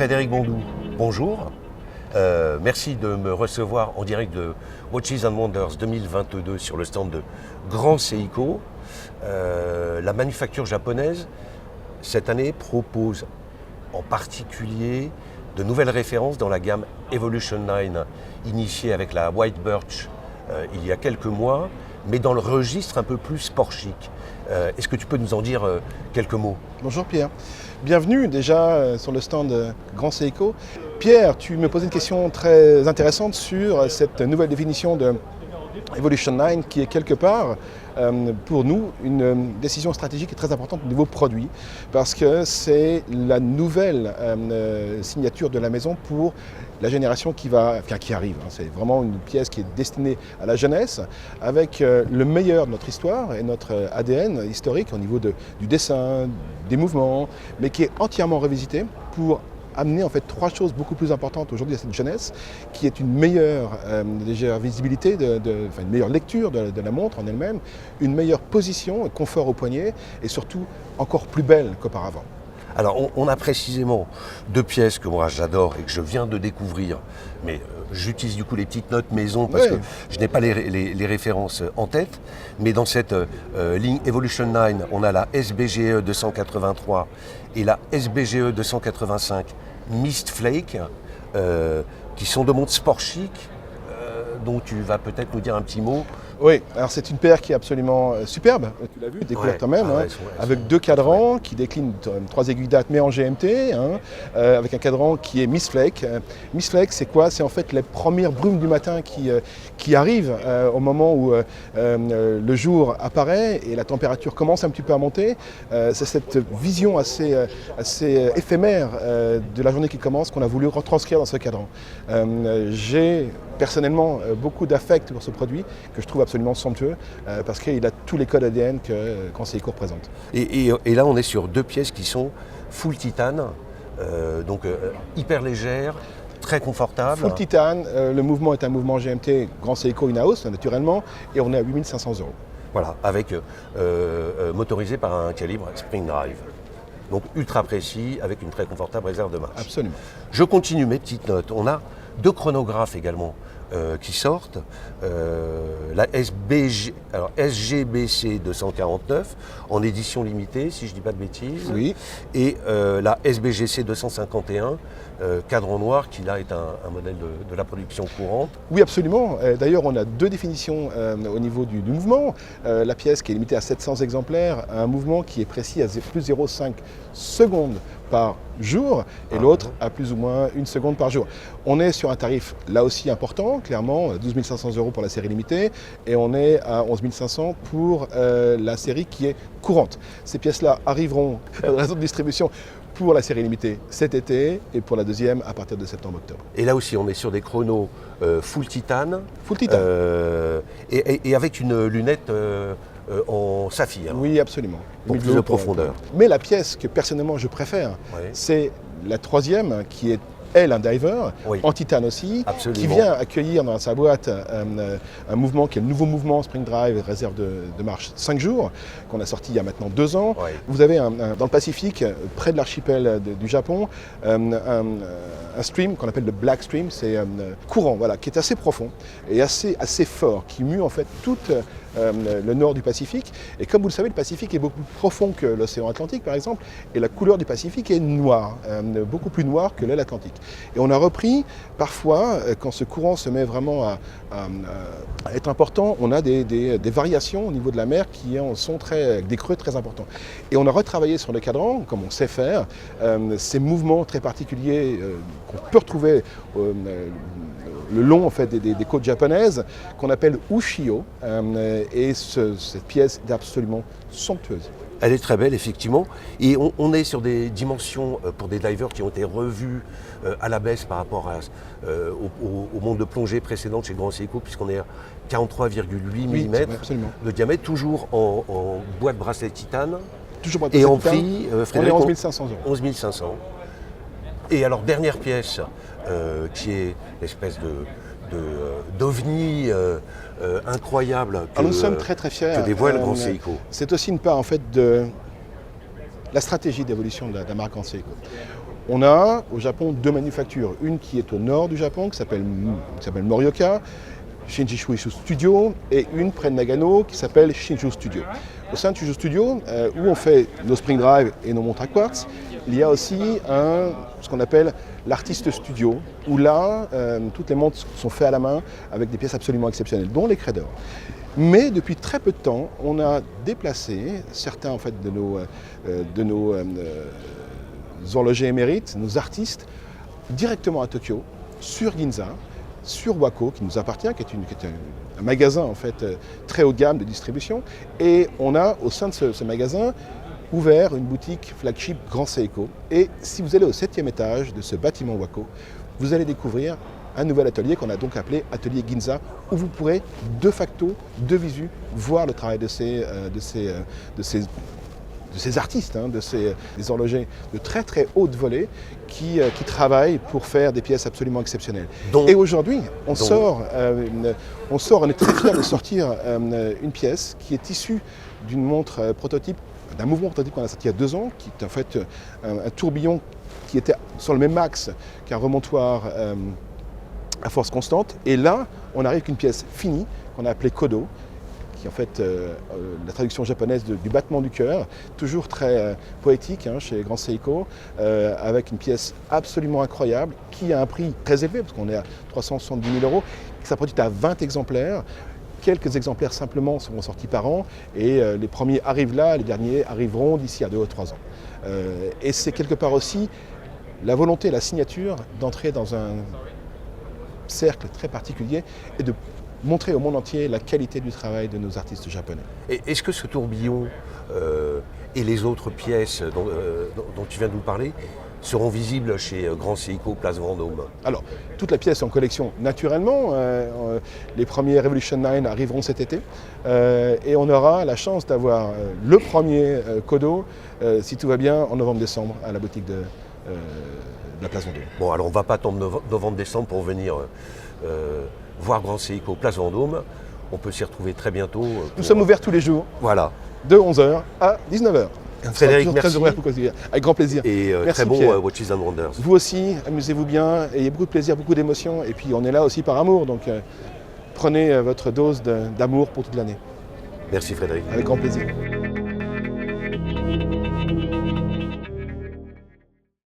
Frédéric Bondou, bonjour. Merci de me recevoir en direct de Watches and Wonders 2022 sur le stand de Grand Seiko. La manufacture japonaise, cette année, propose en particulier de nouvelles références dans la gamme Evolution 9, initiée avec la White Birch il y a quelques mois, mais dans le registre un peu plus sport chic. Est-ce que tu peux nous en dire quelques mots ? Bonjour Pierre, bienvenue déjà sur le stand Grand Seiko. Pierre, tu me posais une question très intéressante sur cette nouvelle définition de Evolution 9 qui est quelque part pour nous une décision stratégique et très importante au niveau produit parce que c'est la nouvelle signature de la maison pour la génération qui arrive. C'est vraiment une pièce qui est destinée à la jeunesse avec le meilleur de notre histoire et notre ADN historique au niveau du dessin, des mouvements, mais qui est entièrement revisité pour amener en fait trois choses beaucoup plus importantes aujourd'hui à cette jeunesse, qui est une meilleure visibilité, une meilleure lecture de la montre en elle-même, une meilleure position et confort au poignet, et surtout encore plus belle qu'auparavant. Alors on a précisément deux pièces que moi j'adore et que je viens de découvrir, mais j'utilise du coup les petites notes maison parce que je n'ai pas les références en tête, mais dans cette ligne Evolution 9, on a la SBGE 283 et la SBGE 285 Mist Flake, qui sont de montres sport chic, dont tu vas peut-être nous dire un petit mot. Oui, alors c'est une paire qui est absolument superbe, tu l'as vu, découvert toi-même, avec deux cadrans qui déclinent 3 aiguilles date mais en GMT, avec un cadran qui est Mist Flake. Mist Flake, c'est quoi ? C'est en fait les premières brumes du matin qui arrivent au moment où le jour apparaît et la température commence un petit peu à monter. C'est cette vision assez éphémère de la journée qui commence qu'on a voulu retranscrire dans ce cadran. J'ai personnellement beaucoup d'affect pour ce produit que je trouve absolument somptueux parce qu'il a tous les codes ADN que Grand Seiko représente. Et là on est sur deux pièces qui sont full titane, donc hyper légères, très confortables. Full titane, le mouvement est un mouvement GMT Grand Seiko in-house naturellement et on est à 8 500 €. Voilà, avec motorisé par un calibre Spring Drive. Donc ultra précis, avec une très confortable réserve de marche. Absolument. Je continue mes petites notes. On a deux chronographes également qui sortent. La SGBC 249 en édition limitée, si je ne dis pas de bêtises. Oui. Et la SBGC 251, cadran noir, qui là est un modèle de la production courante. Oui, absolument. D'ailleurs, on a deux définitions au niveau du mouvement. La pièce qui est limitée à 700 exemplaires, un mouvement qui est précis à plus 0,5 secondes par jour et l'autre à plus ou moins 1 seconde par jour. On est sur un tarif là aussi important, clairement, 12 500 € pour la série limitée et on est à 11 500 pour la série qui est courante. Ces pièces-là arriveront à la réseau de distribution pour la série limitée cet été et pour la deuxième à partir de septembre-octobre. Et là aussi, on est sur des chronos full titane. Full titane. Et avec une lunette en saphir. Oui, absolument. Pour plus de profondeur. Mais la pièce que personnellement je préfère, c'est la troisième qui est un diver, en titane aussi, qui vient accueillir dans sa boîte un mouvement qui est le nouveau mouvement Spring Drive, réserve de marche 5 jours, qu'on a sorti il y a maintenant 2 ans. Vous avez dans le Pacifique, près de l'archipel du Japon, un stream qu'on appelle le Black Stream, c'est courant, qui est assez profond et assez fort, qui mue en fait tout le nord du Pacifique. Et comme vous le savez, le Pacifique est beaucoup plus profond que l'océan Atlantique, par exemple, et la couleur du Pacifique est noire, beaucoup plus noire que l'aile Atlantique. Et on a repris, parfois, quand ce courant se met vraiment à être important, on a des variations au niveau de la mer qui sont avec des creux très importants. Et on a retravaillé sur le cadran, comme on sait faire, ces mouvements très particuliers qu'on peut retrouver le long en fait, des côtes japonaises, qu'on appelle ushio, et cette pièce est absolument somptueuse. Elle est très belle, effectivement. Et on est sur des dimensions pour des divers qui ont été revus à la baisse par rapport au monde de plongée précédente chez Grand Seiko, puisqu'on est à 43,8 mm de diamètre, toujours en boîte bracelet titane. Toujours et en prix, Frédéric, on est 11 500 €. 11 500. Et alors, dernière pièce, qui est l'espèce d'ovni incroyable nous sommes très très fiers. Que dévoile Grand Seiko. C'est aussi une part en fait de la stratégie d'évolution de la marque Grand Seiko. On a au Japon 2 manufactures, une qui est au nord du Japon, qui s'appelle Morioka, Shinjishu Studio, et une près de Nagano qui s'appelle Shinju Studio. Au sein de Shinju Studio, où on fait nos Spring Drive et nos montres à quartz, il y a aussi ce qu'on appelle l'artiste studio, où là, toutes les montres sont faites à la main avec des pièces absolument exceptionnelles, dont les Credor. Mais depuis très peu de temps, on a déplacé certains en fait, de nos horlogers émérites, nos artistes, directement à Tokyo, sur Ginza, sur Wako, qui nous appartient, qui est un magasin en fait, très haut de gamme de distribution. Et on a, au sein de ce magasin, ouvert une boutique flagship Grand Seiko. Et si vous allez au 7e étage de ce bâtiment Wako, vous allez découvrir un nouvel atelier qu'on a donc appelé Atelier Ginza, où vous pourrez de facto, de visu, voir le travail de ces artistes, des horlogers de très très haute volée qui travaillent pour faire des pièces absolument exceptionnelles. Et aujourd'hui, on est très fiers de sortir une pièce qui est issue d'une montre prototype, d'un mouvement prototype qu'on a sorti il y a 2 ans, qui est en fait un tourbillon qui était sur le même axe qu'un remontoir à force constante. Et là, on arrive avec une pièce finie qu'on a appelée Kodo, qui est en fait la traduction japonaise du battement du cœur, toujours très poétique chez Grand Seiko, avec une pièce absolument incroyable, qui a un prix très élevé, parce qu'on est à 370 000 €, qui s'est produite à 20 exemplaires. Quelques exemplaires simplement seront sortis par an, et les premiers arrivent là, les derniers arriveront d'ici à 2 ou 3 ans. Et c'est quelque part aussi la volonté, la signature d'entrer dans un cercle très particulier et de montrer au monde entier la qualité du travail de nos artistes japonais. Et est-ce que ce tourbillon et les autres pièces dont tu viens de nous parler seront visibles chez Grand Seiko, Place Vendôme? Alors, toute la pièce est en collection naturellement. Les premiers Revolution 9 arriveront cet été. Et on aura la chance d'avoir le premier Kodo, si tout va bien, en novembre-décembre, à la boutique de la Place Vendôme. Bon, alors on ne va pas attendre novembre-décembre pour venir voir Grand Seiko, Place Vendôme. On peut s'y retrouver très bientôt. Nous sommes ouverts tous les jours, voilà, de 11h à 19h. Frédéric, merci. Très heureux pour avec grand plaisir. Et merci, très bon Pierre. Watches and Wonders. Vous aussi, amusez-vous bien, ayez beaucoup de plaisir, beaucoup d'émotions. Et puis on est là aussi par amour, donc prenez votre dose d'amour pour toute l'année. Merci Frédéric. Avec grand plaisir.